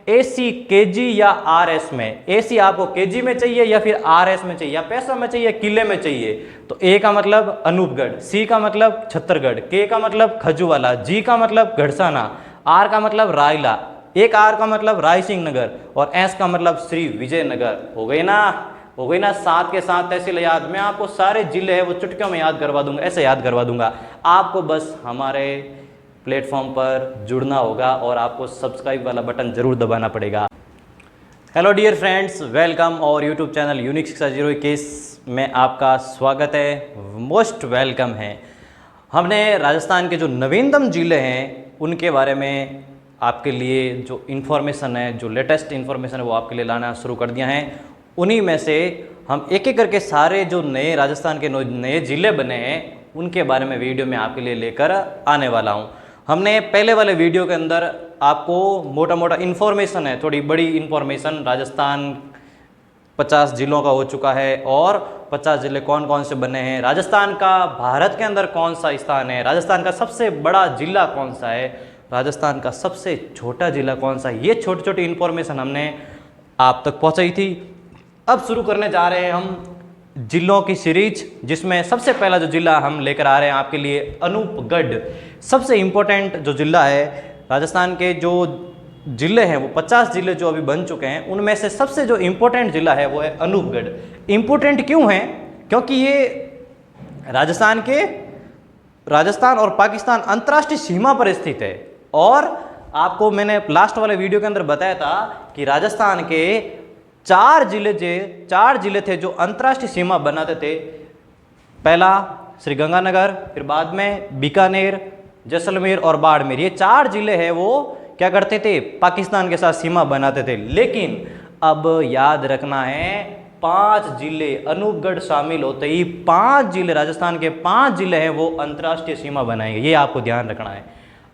AC KG या RS में, AC आपको केजी में चाहिए या फिर आरएस में चाहिए या पैसा में चाहिए, किले में चाहिए। तो ए का मतलब अनूपगढ़, सी का मतलब छत्तरगढ़, के का मतलब खजुवाला, जी का मतलब घड़साना, आर का मतलब रायला, एक आर का मतलब राय सिंह नगर और एस का मतलब श्री विजयनगर। हो गई ना, हो गई ना। 7 के 7 तहसील याद। मैं आपको सारे जिले हैं वो चुटकियों में याद करवा दूंगा, ऐसे याद करवा दूंगा। आपको बस हमारे प्लेटफॉर्म पर जुड़ना होगा और आपको सब्सक्राइब वाला बटन जरूर दबाना पड़ेगा। हेलो डियर फ्रेंड्स, वेलकम और यूट्यूब चैनल यूनिक शिक्षा 021 में आपका स्वागत है, मोस्ट वेलकम है। हमने राजस्थान के जो नवीनतम जिले हैं उनके बारे में आपके लिए जो इन्फॉर्मेशन है, जो लेटेस्ट इन्फॉर्मेशन है वो आपके लिए लाना शुरू कर दिया है। उन्हीं में से हम एक एक करके सारे जो नए राजस्थान के नए ज़िले बने हैं उनके बारे में वीडियो में आपके लिए लेकर आने वाला हूं। हमने पहले वाले वीडियो के अंदर आपको मोटा मोटा इन्फॉर्मेशन है, थोड़ी बड़ी इन्फॉर्मेशन, राजस्थान 50 जिलों का हो चुका है और 50 ज़िले कौन कौन से बने हैं, राजस्थान का भारत के अंदर कौन सा स्थान है, राजस्थान का सबसे बड़ा जिला कौन सा है, राजस्थान का सबसे छोटा जिला कौन सा है, ये छोटी छोटी इन्फॉर्मेशन हमने आप तक पहुँचाई थी। अब शुरू करने जा रहे हैं हम जिलों की सीरीज, जिसमें सबसे पहला जो जिला हम लेकर आ रहे हैं आपके लिए अनूपगढ़। सबसे इम्पोर्टेंट जो जिला है राजस्थान के, जो जिले हैं वो 50 जिले जो अभी बन चुके हैं उनमें से सबसे जो इम्पोर्टेंट जिला है वो है अनूपगढ़। इम्पोर्टेंट क्यों है? क्योंकि ये राजस्थान और पाकिस्तान अंतर्राष्ट्रीय सीमा पर स्थित है। और आपको मैंने लास्ट वाले वीडियो के अंदर बताया था कि राजस्थान के 4 जिले थे जो अंतर्राष्ट्रीय सीमा बनाते थे। पहला श्रीगंगानगर, फिर बाद में बीकानेर, जैसलमेर और बाड़मेर। ये 4 जिले हैं वो क्या करते थे? पाकिस्तान के साथ सीमा बनाते थे। लेकिन अब याद रखना है 5 जिले अनूपगढ़ शामिल होते ही 5 जिले, राजस्थान के 5 जिले हैं वो अंतर्राष्ट्रीय सीमा बनाएंगे। ये आपको ध्यान रखना है।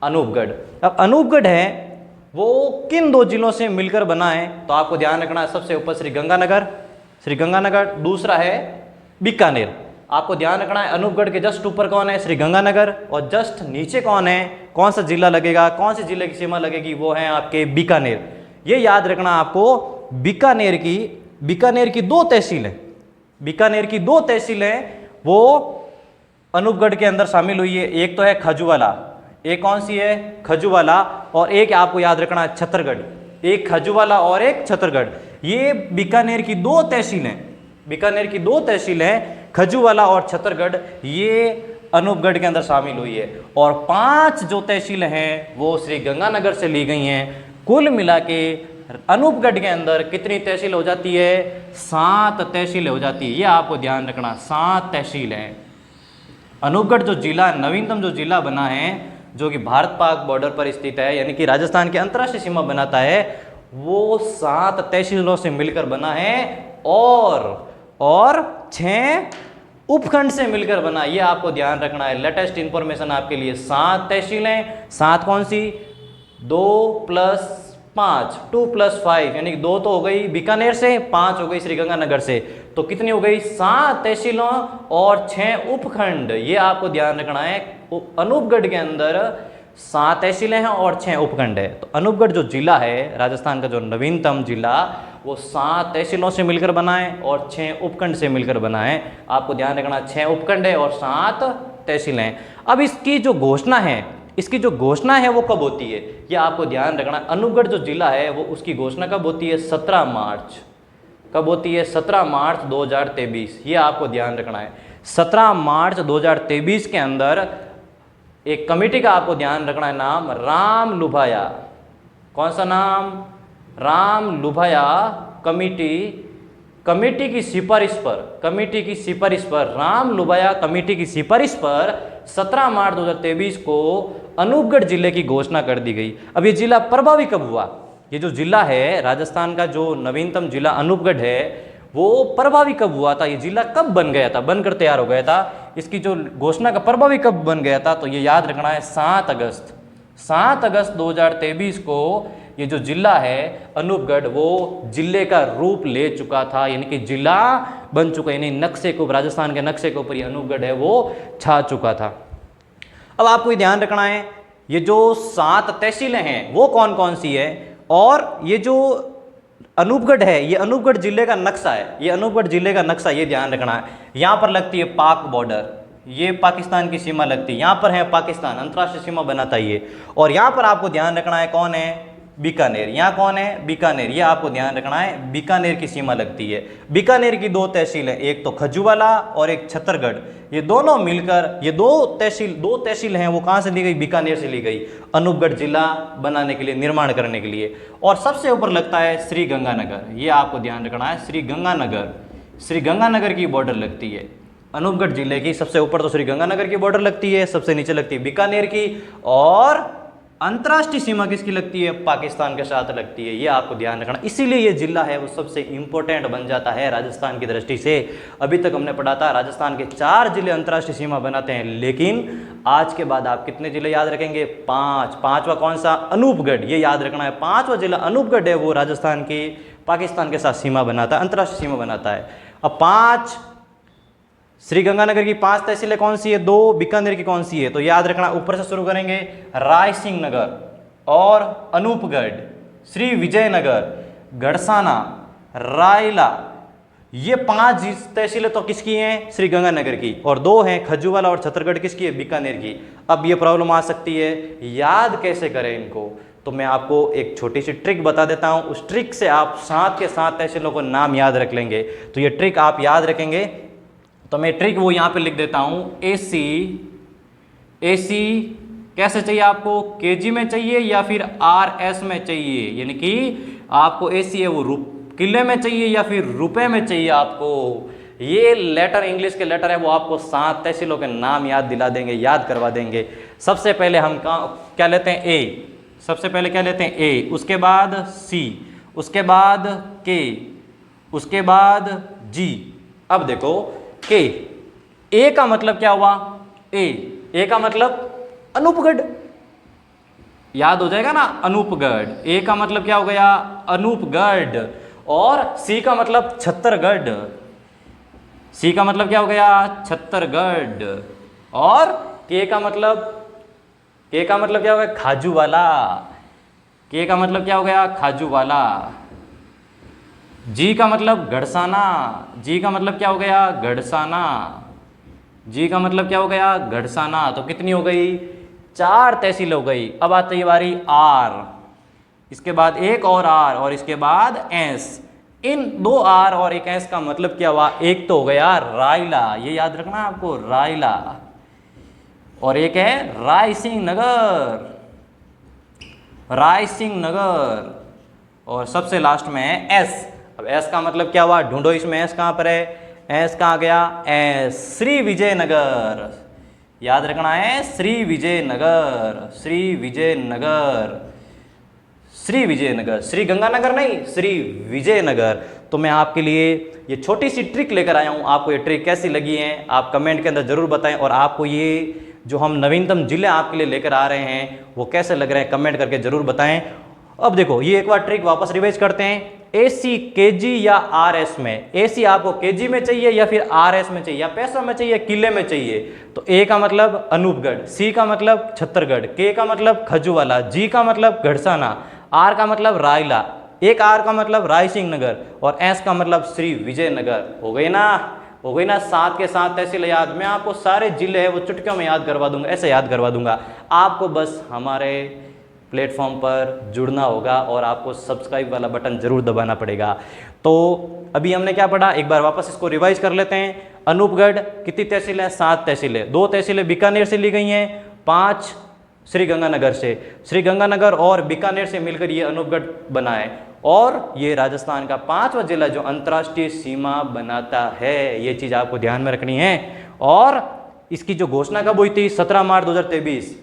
अनूपगढ़, अब अनूपगढ़ है वो किन 2 जिलों से मिलकर बना है? तो आपको ध्यान रखना है सबसे ऊपर श्रीगंगानगर, दूसरा है बीकानेर। आपको ध्यान रखना है अनूपगढ़ के जस्ट ऊपर कौन है? श्रीगंगानगर। और जस्ट नीचे कौन है? कौन सा जिला लगेगा, कौन से जिले की सीमा लगेगी? वो है आपके बीकानेर। ये याद रखना आपको। बीकानेर की 2 तहसीलें, बीकानेर की 2 तहसीलें वो अनूपगढ़ के अंदर शामिल हुई है। एक तो है खजुवाला, एक कौन सी है? खजुवाला। और एक आपको याद रखना है छत्तरगढ़। एक खजुवाला और एक छत्तरगढ़। ये बीकानेर की 2 तहसीलें खजुवाला और छत्तरगढ़, ये अनूपगढ़ के अंदर शामिल हुई है। और 5 जो तहसीलें हैं वो श्रीगंगानगर से ली गई हैं। कुल मिला के अनूपगढ़ के अंदर कितनी तहसील हो जाती है? 7 तहसीलें हो जाती है। ये आपको ध्यान रखना, 7 तहसीलें। अनूपगढ़ जो जिला, नवीनतम जो जिला बना है, जो कि भारत पाक बॉर्डर पर स्थित है, यानी कि राजस्थान की अंतर्राष्ट्रीय सीमा बनाता है, वो 7 तहसीलों से मिलकर बना है और 6 उपखंड से मिलकर बना। ये आपको ध्यान रखना है। लेटेस्ट इंफॉर्मेशन आपके लिए। 7 तहसीलें, 7 कौन सी? 2 + 5, 2 + 5, यानी कि 2 तो हो गई बीकानेर से, 5 हो गई श्रीगंगानगर से। तो कितनी हो गई? 7 तहसीलों और 6 उपखंड। ये आपको ध्यान रखना है। अनूपगढ़ के अंदर 7 तहसीलें हैं और 6 उपखंड है। तो अनूपगढ़ जो जिला है राजस्थान का, जो नवीनतम जिला, वो 7 तहसीलों से मिलकर बना है और 6 उपखंड से मिलकर बना है। आपको ध्यान रखना, 6 उपखंड है और 7 तहसीलें। अब इसकी जो घोषणा है वो कब होती है? ये आपको ध्यान रखना। अनूपगढ़ जो जिला है वो उसकी घोषणा कब होती है? 17 मार्च। कब होती है? 17 मार्च 2023। ये आपको ध्यान रखना है। 17 मार्च 2023 के अंदर एक कमेटी का आपको ध्यान रखना है, नाम राम लुभाया। कौन सा नाम? राम लुभाया कमेटी की सिफारिश पर राम लुभाया कमेटी की सिफारिश पर 17 मार्च 2023 को अनूपगढ़ जिले की घोषणा कर दी गई। अब ये जिला प्रभावी कब हुआ? ये जो जिला है राजस्थान का, जो नवीनतम जिला अनूपगढ़ है, वो प्रभावी कब हुआ था? ये जिला कब बन गया था, बनकर तैयार हो गया था? इसकी जो घोषणा का प्रभावी कब बन गया था? तो ये याद रखना है 7 अगस्त 2023 को ये जो जिला है अनूपगढ़, वो जिले का रूप ले चुका था, यानी कि जिला बन चुका, यानी नक्शे को, राजस्थान के नक्शे के ऊपर ये अनूपगढ़ है वो छा चुका था। अब आपको ये ध्यान रखना है, ये जो 7 तहसीलें हैं वो कौन कौन सी है? और ये जो अनूपगढ़ है, ये अनूपगढ़ जिले का नक्शा है, ये अनूपगढ़ जिले का नक्शा, ये ध्यान रखना है। यहाँ पर लगती है पाक बॉर्डर, ये पाकिस्तान की सीमा लगती है, यहाँ पर है पाकिस्तान, अंतर्राष्ट्रीय सीमा बनाता है ये। और यहाँ पर आपको ध्यान रखना है कौन है, बीकानेर। यहाँ कौन है, बीकानेर, ये आपको ध्यान रखना है, बीकानेर की सीमा लगती है। बीकानेर की दो तहसील है, एक तो खजूवाला और एक छत्तरगढ़, ये दोनों मिलकर ये दो तहसील हैं, वो कहाँ से ली गई, बीकानेर से ली गई, अनूपगढ़ जिला बनाने के लिए, निर्माण करने के लिए। और सबसे ऊपर लगता है श्री गंगानगर, ये आपको ध्यान रखना है, श्री गंगानगर, श्री गंगानगर की बॉर्डर लगती है अनूपगढ़ जिले की। सबसे ऊपर तो श्री गंगानगर की बॉर्डर लगती है, सबसे नीचे लगती है बीकानेर की, और अंतर्राष्ट्रीय सीमा किसकी लगती है, पाकिस्तान के साथ लगती है, ये आपको ध्यान रखना। इसीलिए ये जिला है वो सबसे इंपॉर्टेंट बन जाता है राजस्थान की दृष्टि से। अभी तक हमने पढ़ा था राजस्थान के 4 जिले अंतर्राष्ट्रीय सीमा बनाते हैं, लेकिन आज के बाद आप कितने जिले याद रखेंगे, 5। पांचवा कौन सा, अनूपगढ़, ये याद रखना है। 5वां जिला अनूपगढ़ है, वो राजस्थान की पाकिस्तान के साथ सीमा बनाता है, अंतर्राष्ट्रीय सीमा बनाता है। अब 5 श्री गंगानगर की 5 तहसीलें कौन सी है, 2 बीकानेर की कौन सी है, तो याद रखना। ऊपर से शुरू करेंगे, राय सिंह नगर और अनूपगढ़, श्री विजयनगर, गढ़साना, रायला, ये 5 तहसीलें तो किसकी हैं, श्री गंगानगर की, और 2 हैं खजूवाला और छत्तरगढ़ किसकी है, बीकानेर की। अब ये प्रॉब्लम आ सकती है, याद कैसे करें इनको, तो मैं आपको एक छोटी सी ट्रिक बता देता हूं, उस ट्रिक से आप 7 के 7 तहसीलों को नाम याद रख लेंगे। तो ये ट्रिक आप याद रखेंगे, तो मैं ट्रिक वो यहाँ पे लिख देता हूँ, एसी कैसे चाहिए आपको, केजी में चाहिए या फिर आरएस में चाहिए, यानी कि आपको एसी है वो किले में चाहिए या फिर रुपए में चाहिए आपको। ये लेटर इंग्लिश के लेटर है, वो आपको 7 तहसीलों के नाम याद दिला देंगे, याद करवा देंगे। सबसे पहले हम क्या लेते हैं, ए, सबसे पहले क्या लेते हैं, ए, उसके बाद सी, उसके बाद के, उसके बाद जी। अब देखो के, ए का मतलब क्या हुआ, ए का मतलब अनूपगढ़, याद हो जाएगा ना, अनूपगढ़। ए का मतलब क्या हो गया, अनूपगढ़। और सी का मतलब छत्तरगढ़, सी का मतलब क्या हो गया, छत्तरगढ़। और के का मतलब क्या हो गया, खाजूवाला, के का मतलब क्या हो गया, खाजूवाला। जी का मतलब गढ़साना, जी का मतलब क्या हो गया, गढ़साना, जी का मतलब क्या हो गया, गढ़साना। तो कितनी हो गई, 4 तहसील हो गई। अब आती है बारी आर, इसके बाद एक और आर, और इसके बाद एस। इन 2 आर और एक एस का मतलब क्या हुआ, एक तो हो गया रायला, ये याद रखना आपको, रायला, और एक है राय सिंह नगर, राय सिंह नगर, और सबसे लास्ट में है एस। अब एस का मतलब क्या हुआ, ढूंढो इसमें एस कहाँ पर है, एस कहाँ गया, एस, श्री विजयनगर, याद रखना है, श्री विजयनगर, श्री विजयनगर, श्री विजयनगर, श्री गंगानगर नहीं, श्री विजयनगर। तो मैं आपके लिए ये छोटी सी ट्रिक लेकर आया हूँ, आपको ये ट्रिक कैसी लगी है आप कमेंट के अंदर जरूर बताएं, और आपको ये जो हम नवीनतम जिले आपके लिए लेकर आ रहे हैं वो कैसे लग रहे हैं कमेंट करके जरूर बताएं। अब देखो ये एक बार ट्रिक वापस रिवाइज करते हैं, एसी केजी या आरएस में, एसी आपको केजी में चाहिए या फिर आरएस में चाहिए, या पैसों में चाहिए, किले में चाहिए। तो ए का मतलब अनूपगढ़, सी का मतलब छत्तरगढ़, के का मतलब खजूवाला, जी का मतलब गढ़साना, आर का मतलब रायला, एक आर का मतलब राय सिंह नगर, और एस का मतलब श्री विजयनगर। हो गई ना, हो गई ना, 7 के 7 तहसील याद। मैं आपको सारे जिले हैं वो चुटकियों में याद करवा दूंगा, ऐसे याद करवा दूंगा। आपको बस हमारे प्लेटफॉर्म पर जुड़ना होगा और आपको सब्सक्राइब वाला बटन जरूर दबाना पड़ेगा। तो अभी हमने क्या पढ़ा, एक बार वापस इसको रिवाइज कर लेते हैं। अनूपगढ़ कितनी तहसील है, 7 तहसीलें, 2 तहसीलें बीकानेर से ली गई हैं, 5 श्री गंगानगर से, श्री गंगानगर और बीकानेर से मिलकर ये अनूपगढ़ बना है, और ये राजस्थान का 5वां जिला जो अंतर्राष्ट्रीय सीमा बनाता है, ये चीज़ आपको ध्यान में रखनी है। और इसकी जो घोषणा कब हुई थी, 17 मार्च 2023,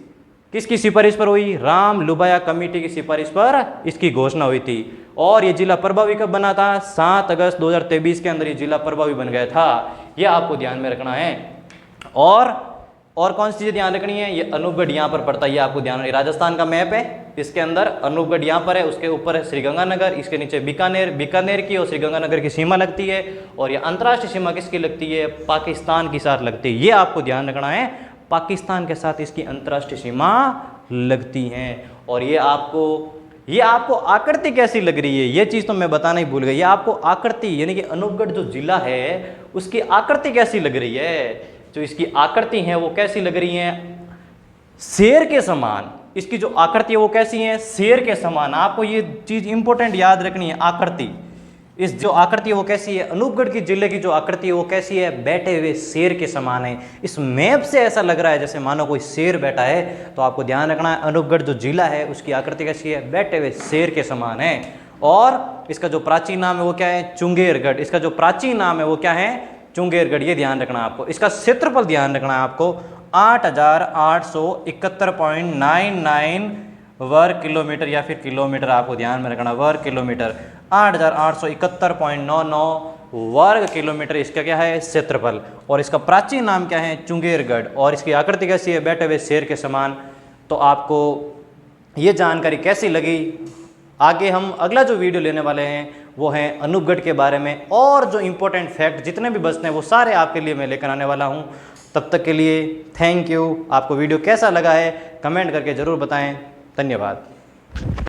किसकी सिफारिश पर हुई, राम लुबाया कमेटी की सिफारिश पर इसकी घोषणा हुई थी। और ये जिला प्रभावी कब बना था, 7 अगस्त 2023 के अंदर ये जिला प्रभावी बन गया था, ये आपको ध्यान में रखना है। और कौन सी चीज़ ध्यान रखनी है, ये अनूपगढ़ यहाँ पर पड़ता है, ये आपको ध्यान रखना है। राजस्थान का मैप है, इसके अंदर अनूपगढ़ यहाँ पर है, उसके ऊपर है श्रीगंगानगर, इसके नीचे बीकानेर, बीकानेर की और श्रीगंगानगर की सीमा लगती है, और ये अंतर्राष्ट्रीय सीमा किसकी लगती है, पाकिस्तान के साथ लगती है, ये आपको ध्यान रखना है। पाकिस्तान के साथ इसकी अंतर्राष्ट्रीय सीमा लगती हैं, और ये आपको ये आपको आकृति कैसी लग रही है, ये चीज़ तो मैं बताना ही भूल गया। ये आपको आकृति यानी कि अनूपगढ़ जो जिला है उसकी आकृति कैसी लग रही है, जो इसकी आकृति है वो कैसी लग रही है, शेर के समान। इसकी जो आकृति है वो कैसी है, शेर के समान। आपको ये चीज़ इंपॉर्टेंट याद रखनी है, आकृति। इस जो आकृति है वो कैसी है, अनूपगढ़ की जिले की जो आकृति है वो कैसी है, बैठे हुए शेर के समान है। इस मैप से ऐसा लग रहा है जैसे मानो कोई शेर बैठा है। तो आपको ध्यान रखना है अनूपगढ़ जो जिला है उसकी आकृति कैसी है, बैठे हुए शेर के समान है। और इसका जो प्राचीन नाम है वो क्या है, चुंगेरगढ़। इसका जो प्राचीन नाम है वो क्या है, चुंगेरगढ़। ये ध्यान रखना है आपको। इसका क्षेत्रफल ध्यान रखना है आपको, 8,871.99 वर्ग किलोमीटर या फिर किलोमीटर, आपको ध्यान में रखना, वर्ग किलोमीटर। 8,871.99 वर्ग किलोमीटर इसका क्या है, क्षेत्रफल। और इसका प्राचीन नाम क्या है, चुंगेरगढ़। और इसकी आकृति कैसी है, बैठे हुए शेर के समान। तो आपको ये जानकारी कैसी लगी, आगे हम अगला जो वीडियो लेने वाले हैं वो है अनूपगढ़ के बारे में। और जो इंपॉर्टेंट फैक्ट जितने भी बचते हैं वो सारे आपके लिए मैं लेकर आने वाला हूँ। तब तक के लिए थैंक यू। आपको वीडियो कैसा लगा है कमेंट करके ज़रूर बताएं। धन्यवाद।